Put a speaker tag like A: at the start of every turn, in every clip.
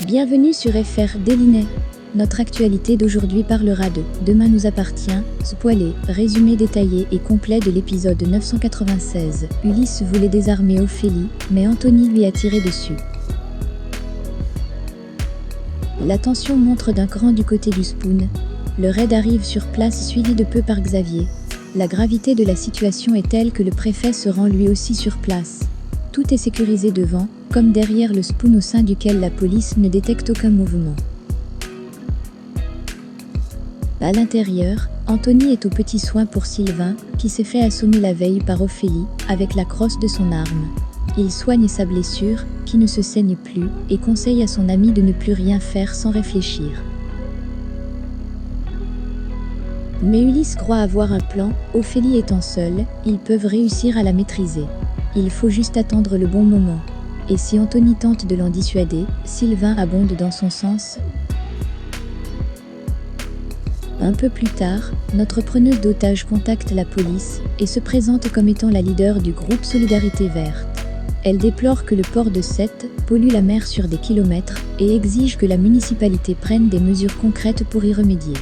A: Bienvenue sur FR Délinet. Notre actualité d'aujourd'hui parlera de « Demain nous appartient », spoilé, résumé détaillé et complet de l'épisode 996. Ulysse voulait désarmer Ophélie, mais Anthony lui a tiré dessus. La tension montre d'un cran du côté du Spoon. Le raid arrive sur place suivi de peu par Xavier. La gravité de la situation est telle que le préfet se rend lui aussi sur place. Tout est sécurisé devant, comme derrière le Spoon au sein duquel la police ne détecte aucun mouvement. À l'intérieur, Anthony est aux petits soins pour Sylvain, qui s'est fait assommer la veille par Ophélie, avec la crosse de son arme. Il soigne sa blessure, qui ne se saigne plus, et conseille à son ami de ne plus rien faire sans réfléchir. Mais Ulysse croit avoir un plan, Ophélie étant seule, ils peuvent réussir à la maîtriser. Il faut juste attendre le bon moment. Et si Anthony tente de l'en dissuader, Sylvain abonde dans son sens. Un peu plus tard, notre preneuse d'otages contacte la police et se présente comme étant la leader du groupe Solidarité Verte. Elle déplore que le port de Sète pollue la mer sur des kilomètres et exige que la municipalité prenne des mesures concrètes pour y remédier.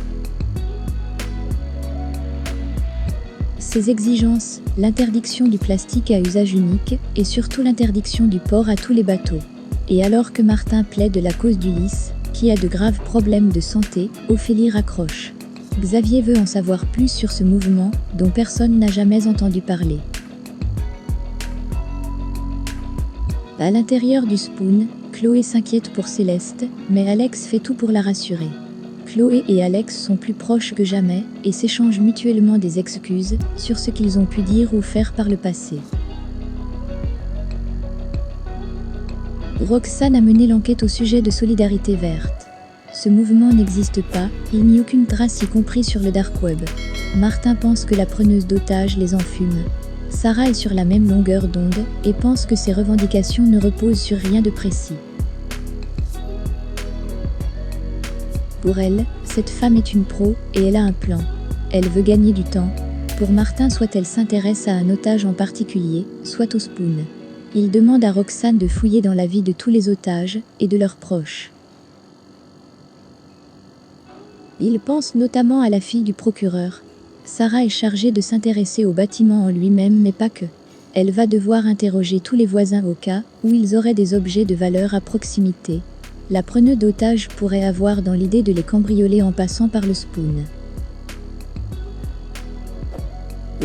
A: Ces exigences, l'interdiction du plastique à usage unique et surtout l'interdiction du port à tous les bateaux. Et alors que Martin plaide la cause d'Ulysse, qui a de graves problèmes de santé, Ophélie raccroche. Xavier veut en savoir plus sur ce mouvement, dont personne n'a jamais entendu parler. À l'intérieur du Spoon, Chloé s'inquiète pour Céleste, mais Alex fait tout pour la rassurer. Chloé et Alex sont plus proches que jamais et s'échangent mutuellement des excuses sur ce qu'ils ont pu dire ou faire par le passé. Roxane a mené l'enquête au sujet de Solidarité Verte. Ce mouvement n'existe pas, il n'y a aucune trace y compris sur le dark web. Martin pense que la preneuse d'otages les enfume. Sarah est sur la même longueur d'onde et pense que ses revendications ne reposent sur rien de précis. Pour elle, cette femme est une pro et elle a un plan. Elle veut gagner du temps. Pour Martin, soit elle s'intéresse à un otage en particulier, soit au Spoon. Il demande à Roxane de fouiller dans la vie de tous les otages et de leurs proches. Il pense notamment à la fille du procureur. Sarah est chargée de s'intéresser au bâtiment en lui-même, mais pas que. Elle va devoir interroger tous les voisins au cas où ils auraient des objets de valeur à proximité. La preneuse d'otages pourrait avoir dans l'idée de les cambrioler en passant par le Spoon.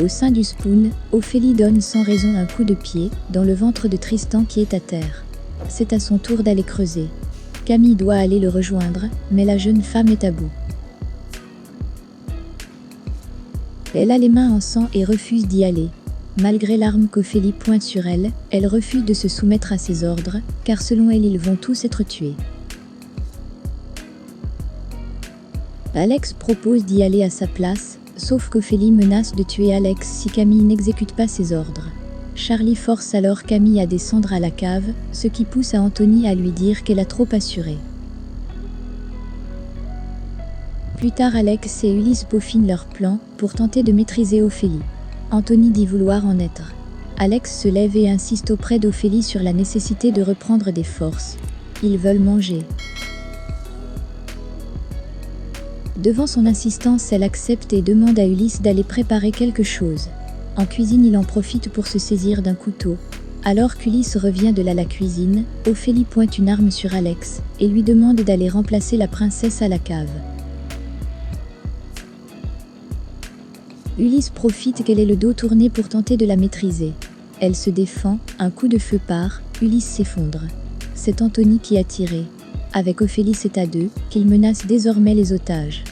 A: Au sein du Spoon, Ophélie donne sans raison un coup de pied dans le ventre de Tristan qui est à terre. C'est à son tour d'aller creuser. Camille doit aller le rejoindre, mais la jeune femme est à bout. Elle a les mains en sang et refuse d'y aller. Malgré l'arme qu'Ophélie pointe sur elle, elle refuse de se soumettre à ses ordres, car selon elle ils vont tous être tués. Alex propose d'y aller à sa place, sauf qu'Ophélie menace de tuer Alex si Camille n'exécute pas ses ordres. Charlie force alors Camille à descendre à la cave, ce qui pousse à Anthony à lui dire qu'elle a trop assuré. Plus tard, Alex et Ulysse peaufinent leur plan pour tenter de maîtriser Ophélie. Anthony dit vouloir en être. Alex se lève et insiste auprès d'Ophélie sur la nécessité de reprendre des forces. Ils veulent manger. Devant son insistance, elle accepte et demande à Ulysse d'aller préparer quelque chose. En cuisine, il en profite pour se saisir d'un couteau. Alors qu'Ulysse revient de la cuisine, Ophélie pointe une arme sur Alex et lui demande d'aller remplacer la princesse à la cave. Ulysse profite qu'elle ait le dos tourné pour tenter de la maîtriser. Elle se défend, un coup de feu part, Ulysse s'effondre. C'est Anthony qui a tiré. Avec Ophélie, c'est à deux qu'il menace désormais les otages.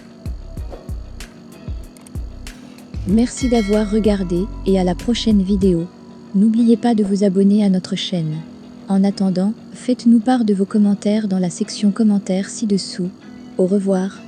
A: Merci d'avoir regardé et à la prochaine vidéo. N'oubliez pas de vous abonner à notre chaîne. En attendant, faites-nous part de vos commentaires dans la section commentaires ci-dessous. Au revoir.